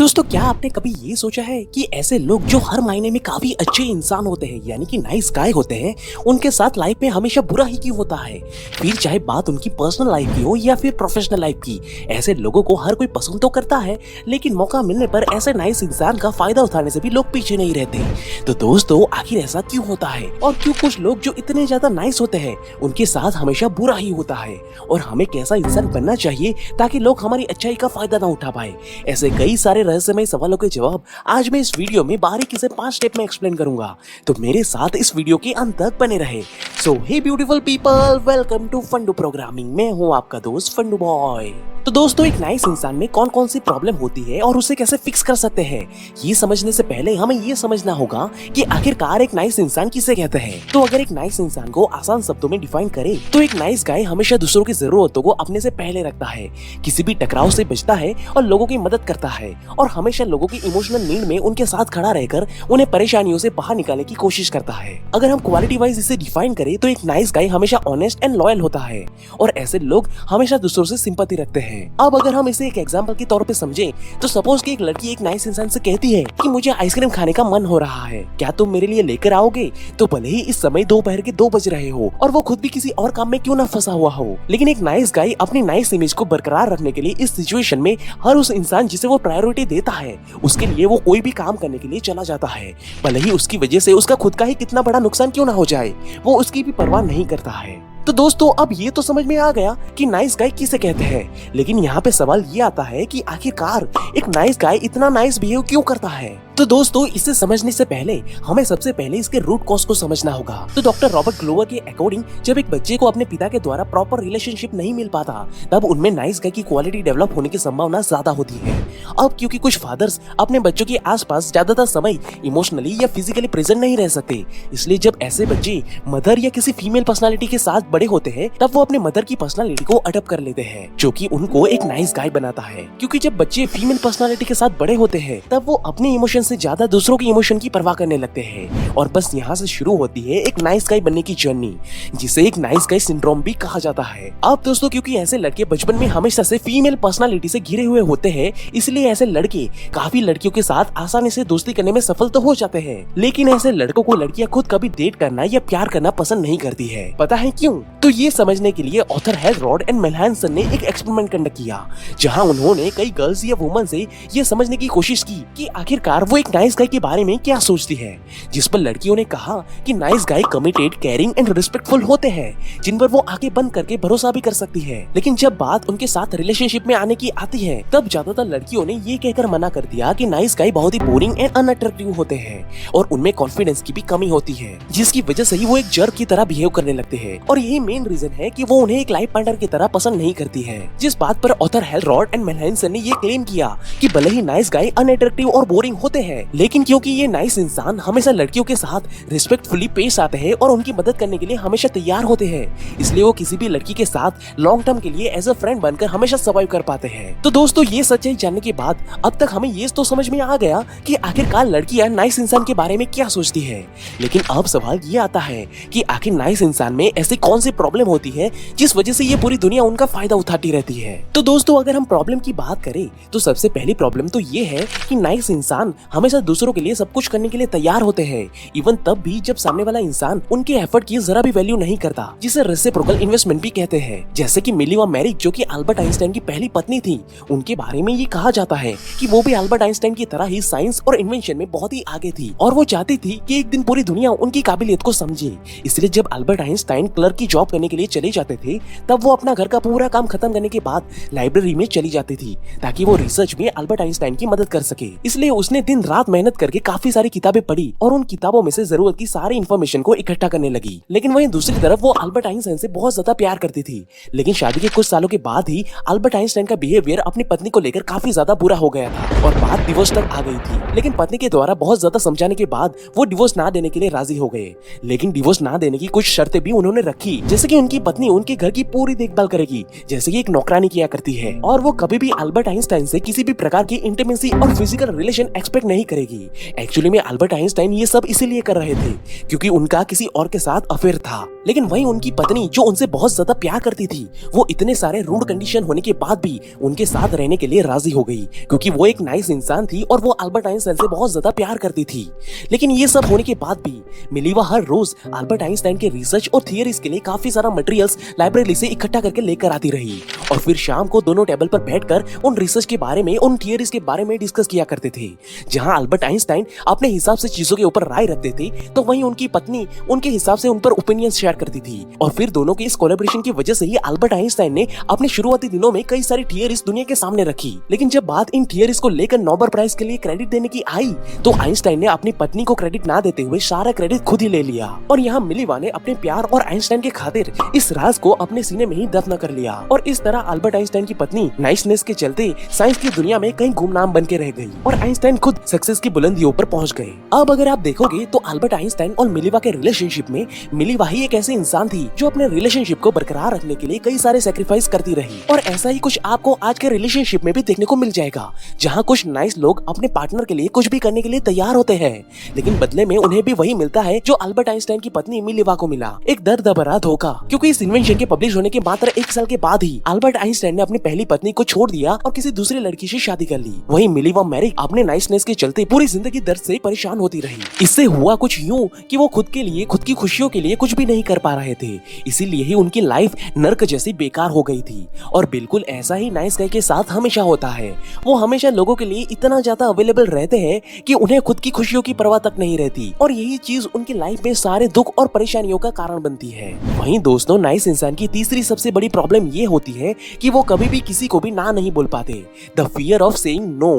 दोस्तों, क्या आपने कभी ये सोचा है कि ऐसे लोग जो हर मायने में काफी अच्छे इंसान होते हैं, यानी कि नाइस गाय होते हैं, उनके साथ लाइफ में हमेशा बुरा ही क्यों होता है? फिर चाहे बात उनकी पर्सनल लाइफ की हो या फिर प्रोफेशनल लाइफ की, ऐसे लोगों को हर कोई पसंद तो करता है, लेकिन मौका मिलने पर ऐसे नाइस इंसान का फायदा उठाने से भी लोग पीछे नहीं रहते। तो दोस्तों, आखिर ऐसा क्यों होता है और क्यों कुछ लोग जो इतने ज्यादा नाइस होते हैं उनके साथ हमेशा बुरा ही होता है? और हमें कैसा इंसान बनना चाहिए ताकि लोग हमारी अच्छाई का फायदा ना उठा पाए? ऐसे कई सारे रहस्यमय सवालों के जवाब आज मैं इस वीडियो में बारीकी से 5 स्टेप में एक्सप्लेन करूंगा, तो मेरे साथ इस वीडियो के अंत तक बने रहे। So hey beautiful people, welcome to Fundoo programming. मैं हूं आपका दोस्त फंडू बॉय। तो दोस्तों, एक नाइस इंसान में कौन कौन सी प्रॉब्लम होती है और उसे कैसे फिक्स कर सकते हैं, ये समझने से पहले हमें ये समझना होगा कि आखिरकार एक नाइस इंसान किसे कहते हैं। तो अगर एक नाइस इंसान को आसान शब्दों में डिफाइन करें तो एक नाइस गाय हमेशा दूसरों की जरूरतों को अपने से पहले रखता है, किसी भी टकराव से बचता है और लोगों की मदद करता है, और हमेशा लोगों की इमोशनल नीड में उनके साथ खड़ा रहकर उन्हें परेशानियों से बाहर निकालने की कोशिश करता है। अगर हम क्वालिटी वाइज इसे डिफाइन करें तो एक नाइस गाय हमेशा ऑनेस्ट एंड लॉयल होता है, और ऐसे लोग हमेशा दूसरों से सिंपैथी रखते हैं। अब अगर हम इसे एक एग्जांपल के तौर पे समझें तो सपोज कि एक लड़की एक नाइस इंसान से कहती है कि मुझे आइसक्रीम खाने का मन हो रहा है, क्या तुम मेरे लिए लेकर आओगे? तो भले ही इस समय दोपहर के 2 बज रहे हो और वो खुद भी किसी और काम में क्यों ना फंसा हुआ हो, लेकिन एक नाइस गाय अपनी नाइस इमेज को बरकरार रखने के लिए इस सिचुएशन में हर उस इंसान जिसे वो प्रायोरिटी देता है उसके लिए वो कोई भी काम करने के लिए चला जाता है, भले ही उसकी वजह से उसका खुद का ही कितना बड़ा नुकसान क्यों ना हो जाए, वो उसकी भी परवाह नहीं करता है। तो दोस्तों, अब ये तो समझ में आ गया कि नाइस गाय किसे कहते हैं, लेकिन यहाँ पे सवाल ये आता है कि आखिरकार एक नाइस गाय इतना नाइस बिहेव क्यों करता है? तो दोस्तों, इसे समझने से पहले हमें सबसे पहले इसके रूट कॉज को समझना होगा। तो डॉक्टर रॉबर्ट ग्लोवर के अकॉर्डिंग जब एक बच्चे को अपने पिता के द्वारा प्रॉपर रिलेशनशिप नहीं मिल पाता, तब उनमें नाइस गाय की क्वालिटी डेवलप होने की संभावना ज्यादा होती है। अब क्योंकि कुछ फादर्स अपने बच्चों के आसपास ज्यादातर समय इमोशनली या फिजिकली प्रेजेंट नहीं रह सकते, इसलिए जब ऐसे बच्चे मदर या किसी फीमेल पर्सनालिटी के साथ बड़े होते हैं तब वो अपने मदर की पर्सनालिटी को अडॉप्ट कर लेते हैं, जो कि उनको एक नाइस गाय बनाता है। क्योंकि जब बच्चे फीमेल पर्सनालिटी के साथ बड़े होते हैं तब वो अपने इमोशन से ज्यादा दूसरों की इमोशन की परवाह करने लगते हैं, और बस यहाँ से शुरू होती है एक नाइस गाय बनने की जर्नी, जिसे एक नाइस गाय सिंड्रोम भी कहा जाता है। अब दोस्तों, क्योंकि ऐसे लड़के बचपन में हमेशा से फीमेल पर्सनालिटी से घिरे हुए होते हैं, इसलिए ऐसे लड़के काफी लड़कियों के साथ आसानी से दोस्ती करने में सफल तो हो जाते हैं, लेकिन ऐसे लड़कों को लड़कियां खुद कभी डेट करना या प्यार करना पसंद नहीं करती है। पता है क्यों? तो ये समझने के लिए ऑथर हेरोल्ड एंड मेलहानसन ने एक एक्सपेरिमेंट कंडक्ट किया, जहां उन्होंने कई गर्ल्स या वुमन से ये समझने की कोशिश की कि आखिरकार वो एक नाइस गाय के बारे में क्या सोचती है, जिस पर लड़कियों ने कहा कि nice guy committed, caring and respectful होते हैं, जिन पर वो आंखें बंद करके भरोसा भी कर सकती है। लेकिन जब बात उनके साथ रिलेशनशिप में आने की आती है तब ज्यादातर लड़कियों ने ये कहकर मना कर दिया कि नाइस गाय बहुत ही बोरिंग एंड अनअट्रैक्टिव होते हैं और उनमें कॉन्फिडेंस की भी कमी होती है, जिसकी वजह से ही वो एक जर्क की तरह बिहेव करने लगते हैं, और यही मेन रीजन है कि वो उन्हें एक लाइफ पार्टनर की तरह पसंद नहीं करती है। जिस बात पर ऑथर हेरोल्ड एंड मेलहानसन ने ये क्लेम किया कि भले ही नाइस गाय अनअट्रैक्टिव और बोरिंग होते हैं, लेकिन क्योंकि ये नाइस इंसान हमेशा लड़कियों के साथ रिस्पेक्टफुली पेश आते हैं और उनकी मदद करने के लिए हमेशा तैयार होते हैं, इसलिए वो किसी भी लड़की के साथ लॉन्ग टर्म के लिए एज अ फ्रेंड बनकर हमेशा सर्वाइव कर पाते हैं। तो दोस्तों, ये सच्चाई जानने के बाद अब तक हमें ये तो समझ में आ गया कि आखिरकार लड़कियां नाइस इंसान के बारे में क्या सोचती है, लेकिन अब सवाल ये आता है कि आखिर नाइस इंसान में ऐसी कौन सी प्रॉब्लम होती है जिस वजह से ये पूरी दुनिया उनका फायदा उठाती रहती है। तो दोस्तों, अगर हम प्रॉब्लम की बात करें तो सबसे पहली प्रॉब्लम तो ये है कि नाइस इंसान हमेशा दूसरों के लिए सब कुछ करने के लिए तैयार होते हैं, इवन तब भी जब सामने वाला इंसान उनके एफर्ट की जरा भी वैल्यू नहीं करता, जिसे रेसिप्रोकल इन्वेस्टमेंट भी कहते हैं। जैसे कि मिली व मैरिक, जो कि अल्बर्ट आइंस्टाइन की पहली पत्नी थी, उनके बारे में ये कहा जाता है कि वो भी अल्बर्ट आइंस्टाइन की तरह ही साइंस और इन्वेंशन में बहुत ही आगे थी, और वो चाहती थी कि एक दिन पूरी दुनिया उनकी काबिलियत को समझे। इसलिए जब अल्बर्ट आइंस्टाइन क्लर्क की जॉब करने के लिए चले जाते थे तब वो अपना घर का पूरा काम खत्म करने के बाद लाइब्रेरी में चली जाती थी, ताकि वो रिसर्च में अल्बर्ट आइंस्टाइन की मदद कर सके। इसलिए उसने दिन रात मेहनत करके काफी सारी किताबें पढ़ी और उन किताबों में से जरूरत की सारी इन्फॉर्मेशन को इकट्ठा करने लगी। लेकिन वहीं दूसरी तरफ वो अल्बर्ट आइंस्टाइन से बहुत ज्यादा प्यार करती थी, लेकिन शादी के कुछ सालों के बाद ही अल्बर्ट आइंस्टाइन का बिहेवियर अपनी पत्नी को लेकर काफी ज्यादा बुरा हो गया था और बात डिवोर्स तक आ गई थी। लेकिन पत्नी के द्वारा बहुत ज्यादा समझाने के बाद वो डिवोर्स ना देने के लिए राजी हो गए, लेकिन डिवोर्स ना देने की कुछ शर्तें भी उन्होंने रखी, जैसे कि उनकी पत्नी उनके घर की पूरी देखभाल करेगी जैसे कि एक नौकरानी किया करती है, और वो कभी भी अल्बर्ट आइंस्टाइन से किसी भी प्रकार की इंटीमेसी और फिजिकल रिलेशन एक्सपेक्ट नहीं करेगी। एक्चुअली में अल्बर्ट आइंस्टाइन ये सब इसीलिए कर रहे थे क्योंकि उनका किसी और के साथ अफेयर था। लेकिन वहीं उनकी पत्नी जो उनसे बहुत ज्यादा प्यार करती थी, वो इतने सारे रूड कंडीशन होने के बाद भी उनके साथ रहने के लिए राजी हो गई क्योंकि वो एक नाइस इंसान थी और वो अल्बर्ट आइंस्टाइन से बहुत ज्यादा प्यार करती थी। लेकिन ये सब होने के बाद भी मिलीवा हर रोज अल्बर्ट आइंस्टाइन के रिसर्च और थियरीज के लिए काफी सारा मटेरियल्स लाइब्रेरी से इकट्ठा करके लेकर आती रही और फिर शाम को दोनों टेबल पर बैठकर उन रिसर्च के बारे में, उन थियरीज के बारे में डिस्कस किया करते थे। जहां अल्बर्ट आइंस्टाइन अपने हिसाब से चीजों के ऊपर राय रखते थे तो वहीं उनकी पत्नी उनके हिसाब से उन पर ओपिनियन शेयर करती थी। और फिर दोनों के इस कोलैबोरेशन की वजह से ही अल्बर्ट आइंस्टाइन ने अपने शुरुआती दिनों में कई सारी थियरीज दुनिया के सामने रखी। लेकिन जब बात इन थियरीज को लेकर नोबेल प्राइज के लिए क्रेडिट देने की आई तो आइंस्टाइन ने अपनी पत्नी को क्रेडिट ना देते हुए सारा क्रेडिट खुद ही ले लिया। और यहाँ मिलीवा ने अपने प्यार और आइंस्टाइन के खातिर इस राज को अपने सीने में ही दफन कर लिया। और इस तरह अल्बर्ट आइंस्टाइन की पत्नी नाइसनेस के चलते साइंस की दुनिया में कहीं गुमनाम बन के रह गई और आइंस्टाइन खुद सक्सेस की बुलंदियों पर पहुंच गए। अब अगर आप देखोगे तो अल्बर्ट आइंस्टाइन और मिलीवा के रिलेशनशिप में मिलीवा ही एक ऐसी इंसान थी जो अपने रिलेशनशिप को बरकरार रखने के लिए कई सारे सैक्रिफाइस करती रही। और ऐसा ही कुछ आपको आज के रिलेशनशिप में भी देखने को मिल जाएगा जहाँ कुछ नाइस लोग अपने पार्टनर के लिए कुछ भी करने के लिए तैयार होते हैं, लेकिन बदले में उन्हें भी वही मिलता है जो अल्बर्ट आइंस्टाइन की पत्नी मिलीवा को मिला, एक दर्द भरा धोखा। क्योंकि इस इन्वेंशन के पब्लिश होने के मात्र 1 साल के बाद ही अल्बर्ट आइंस्टाइन ने अपनी पहली पत्नी को छोड़ दिया और किसी दूसरी लड़की से शादी कर ली। वहीं मिलीवा मैरी अपने नाइसनेस के चलते पूरी जिंदगी दर्द से परेशान होती रही। इससे हुआ कुछ यूं कि वो खुद के लिए, खुद की खुशियों के लिए कुछ भी नहीं कर पा रहे थे, इसीलिए ही उनकी लाइफ नर्क जैसी बेकार हो गई थी। और बिल्कुल ऐसा ही नाइस गाय के साथ हमेशा होता है, वो हमेशा लोगों के लिए इतना ज्यादा अवेलेबल रहते हैं कि उन्हें खुद की खुशियों की परवाह तक नहीं रहती और यही चीज उनकी लाइफ में सारे दुख और परेशानियों का कारण बनती है। वहीं दोस्तों, नाइस इंसान की तीसरी सबसे बड़ी प्रॉब्लम ये होती है कि वो कभी भी किसी को भी ना नहीं बोल पाते, the fear of saying no.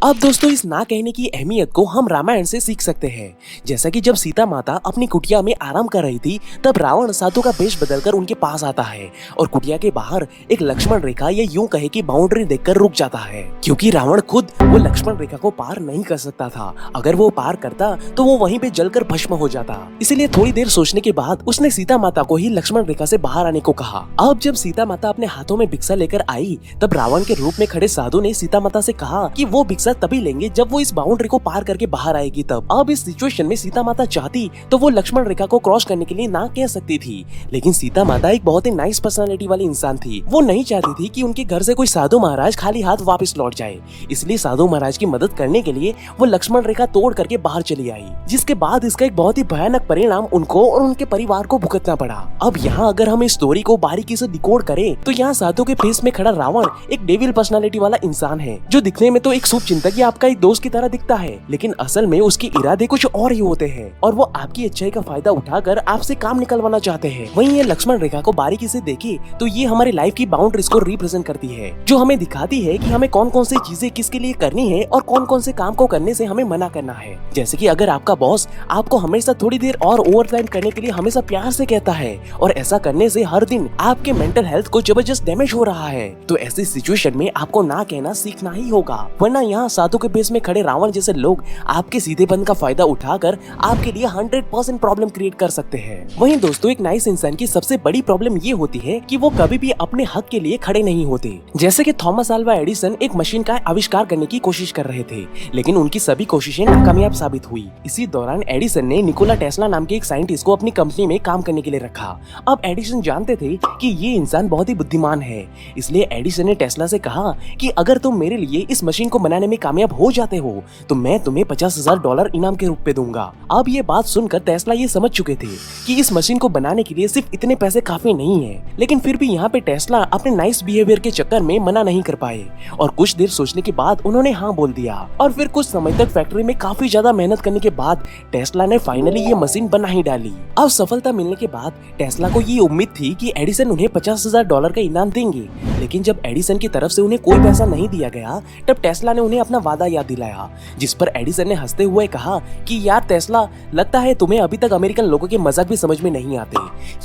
अब दोस्तों, इस ना कहने की अहमियत को हम रामायण से सीख सकते हैं। जैसा कि जब सीता माता अपनी कुटिया में आराम कर रही थी तब रावण साधु का वेश बदलकर उनके पास आता है और कुटिया के बाहर एक लक्ष्मण रेखा, या यूं कहे कि बाउंड्री देखकर रुक जाता है क्योंकि रावण खुद वो लक्ष्मण रेखा को पार नहीं कर सकता था। अगर वो पार करता तो वो वहीं पे जलकर भस्म हो जाता। इसलिए थोड़ी देर सोचने के बाद उसने सीता माता को ही लक्ष्मण रेखा से बाहर आने को कहा। अब जब सीता माता अपने हाथों में भिक्षा लेकर आई तब रावण के रूप में खड़े साधु ने सीता माता से कहा कि वो भिक्षा तभी लेंगे जब वो इस बाउंड्री को पार करके बाहर आएगी तब। अब इस सिचुएशन में सीता माता चाहती तो वो लक्ष्मण रेखा को क्रॉस करने के लिए ना कह सकती थी, लेकिन सीता माता एक बहुत ही नाइस पर्सनालिटी वाली इंसान थी। वो नहीं चाहती थी कि उनके घर से कोई साधु महाराज खाली हाथ वापस लौट जाए, इसलिए साधु महाराज की मदद करने के लिए वो लक्ष्मण रेखा तोड़ करके बाहर चली आई, जिसके बाद इसका एक बहुत ही भयानक परिणाम उनको और उनके परिवार को भुगतना पड़ा। अब यहाँ अगर हम इस स्टोरी को बारीकी से डिकोड करें तो यहाँ साधु के फेस में खड़ा रावण एक डेविल पर्सनालिटी वाला इंसान है जो दिखने में तो एक शुभ चिंतक या आपका एक दोस्त की तरह दिखता है, लेकिन असल में उसके इरादे कुछ और ही होते हैं और वो आपकी अच्छाई का फायदा उठाकर आपसे काम निकलवाना चाहते हैं। वहीं ये लक्ष्मण रेखा को बारीकी से देखे तो ये हमारी लाइफ की बाउंड्रीज को रिप्रेजेंट करती है, जो हमें दिखाती है कि हमें कौन कौन सी चीजें किसके लिए करनी है और कौन कौन से काम को करने से हमें मना करना है। जैसे कि अगर आपका बॉस आपको हमेशा थोड़ी देर और ओवर टाइम करने के लिए हमेशा प्यार से कहता है और ऐसा करने से हर दिन आपके मेंटल हेल्थ को जबरदस्त डैमेज हो रहा है, तो ऐसी सिचुएशन में आपको ना कहना सीखना ही होगा, वरना यहाँ साधु के बेस में खड़े रावण जैसे लोग आपके सीधेपन का फायदा उठाकर आपके लिए 100% प्रॉब्लम क्रिएट कर सकते हैं। वहीं दोस्तों, एक नाइस इंसान की सबसे बड़ी प्रॉब्लम ये होती है कि वो कभी भी अपने हक के लिए खड़े नहीं होते। जैसे कि थॉमस अल्वा एडिसन एक मशीन का आविष्कार करने की कोशिश कर रहे थे, लेकिन उनकी सभी कोशिशें नाकामयाब साबित हुई। इसी दौरान एडिसन ने निकोला टेस्ला नाम के एक साइंटिस्ट को अपनी कंपनी में काम करने के लिए रखा। अब एडिसन जानते थे कि ये इंसान बहुत ही बुद्धिमान है, इसलिए एडिसन ने टेस्ला से कहा कि अगर तुम मेरे लिए इस मशीन को बनाने में कामयाब हो जाते हो तो मैं तुम्हें $50,000 इनाम के रूप में दूंगा। अब ये बात सुनकर टेस्ला ये समझ चुके थे कि इस मशीन को बनाने के लिए सिर्फ इतने पैसे काफी नहीं है, लेकिन फिर भी यहाँ पे टेस्ला अपने नाइस बिहेवियर के चक्कर में मना नहीं कर पाए और कुछ देर सोचने के बाद उन्होंने हाँ बोल दिया। और फिर कुछ समय तक फैक्ट्री में काफी ज्यादा मेहनत करने के बाद टेस्ला ने फाइनली ये मशीन बना ही डाली। अब सफलता मिलने के बाद टेस्ला को ये उम्मीद थी कि एडिसन उन्हें $50,000 का इनाम देंगे, लेकिन जब एडिसन की तरफ से उन्हें कोई पैसा नहीं दिया गया तब टेस्ला ने उन्हें अपना वादा याद दिलाया, जिस पर एडिसन ने हंसते हुए कहा कि यार टेस्ला, लगता है तुम्हें अभी तक अमेरिकन लोगों के मजाक भी समझ में नहीं आते।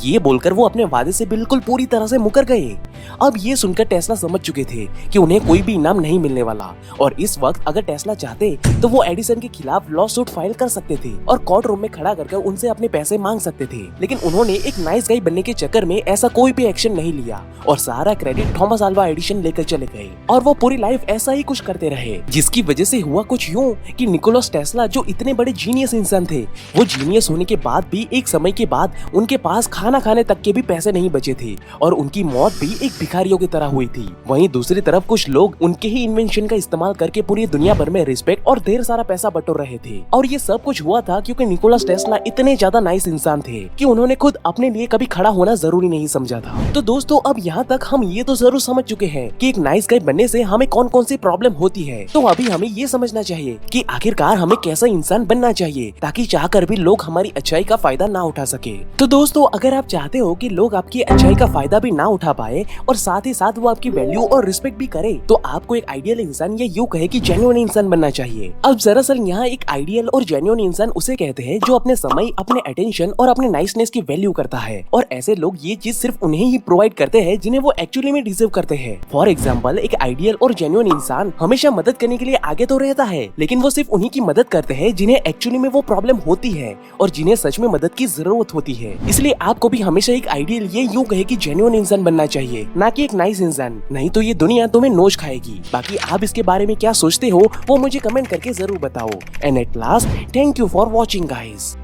ये बोलकर वो अपने वादे से बिल्कुल पूरी तरह से मुकर गए। अब ये सुनकर टेस्ला समझ चुके थे कि उन्हें कोई भी इनाम नहीं मिलने वाला और इस वक्त अगर टेस्ला चाहते तो वो एडिसन के खिलाफ लॉ सूट फाइल कर सकते थे और कोर्ट रूम में खड़ा कर उनसे अपने पैसे मांग सकते थे, लेकिन उन्होंने एक नाइस गाय बनने के चक्कर में ऐसा कोई भी एक्शन नहीं लिया और सारा क्रेडिट थॉमस अल्वा एडिसन लेकर चले गए और वो पूरी लाइफ ऐसा ही कुछ करते रहे, जिसकी वजह से हुआ कुछ यूं कि निकोलस टेस्ला जो इतने बड़े जीनियस इंसान थे, वो जीनियस होने के बाद भी एक समय के बाद उनके पास खाना खाने तक के भी पैसे नहीं बचे थे और उनकी मौत भी एक भिखारियों की तरह हुई थी। वहीं दूसरी तरफ कुछ लोग उनके ही इन्वेंशन का इस्तेमाल करके पूरी दुनिया भर में रिस्पेक्ट और ढेर सारा पैसा बटोर रहे थे। और ये सब कुछ हुआ था क्योंकि निकोलस टेस्ला इतने ज्यादा नाइस इंसान थे कि उन्होंने खुद अपने लिए कभी खड़ा होना जरूरी नहीं समझा था। तो दोस्तों, अब यहाँ तक हम ये तो जरूर समझ चुके हैं कि एक नाइस गाय बनने से हमें कौन कौन सी प्रॉब्लम होती है। तो अभी हमें ये समझना चाहिए कि आखिरकार हमें कैसा इंसान बनना चाहिए ताकि चाहकर भी लोग हमारी अच्छाई का फायदा ना उठा सके। तो दोस्तों, अगर आप चाहते हो कि लोग आपकी अच्छाई का फायदा भी ना उठा पाए और साथ ही साथ वो आपकी वैल्यू और रिस्पेक्ट भी करे, तो आपको एक आइडियल इंसान या यूं कहे कि जेन्युइन इंसान बनना चाहिए। अब दरअसल यहाँ एक आइडियल और जेन्युइन इंसान उसे कहते हैं जो अपने समय, अपने अटेंशन और अपने नाइसनेस की वैल्यू करता है। और ऐसे लोग ये चीज सिर्फ उन्हें ही प्रोवाइड करते हैं जिन्हें वो एक्चुअली में डिजर्व करते हैं। फॉर एग्जाम्पल, एक आइडियल और जेन्युइन इंसान हमेशा मदद करने के लिए आगे तो रहता है, लेकिन वो सिर्फ उन्हीं की मदद करते हैं जिन्हें एक्चुअली में वो प्रॉब्लम होती है और जिन्हें सच में मदद की जरूरत होती है। इसलिए आपको भी हमेशा एक आइडियल ये यूं कहे कि जेन्युइन इंसान बनना चाहिए, ना कि एक नाइस इंसान। नहीं तो ये दुनिया तुम्हें नोच खाएगी। बाकी आप इसके बारे में क्या सोचते हो वो मुझे कमेंट करके जरूर बताओ। And at last, thank you for watching guys.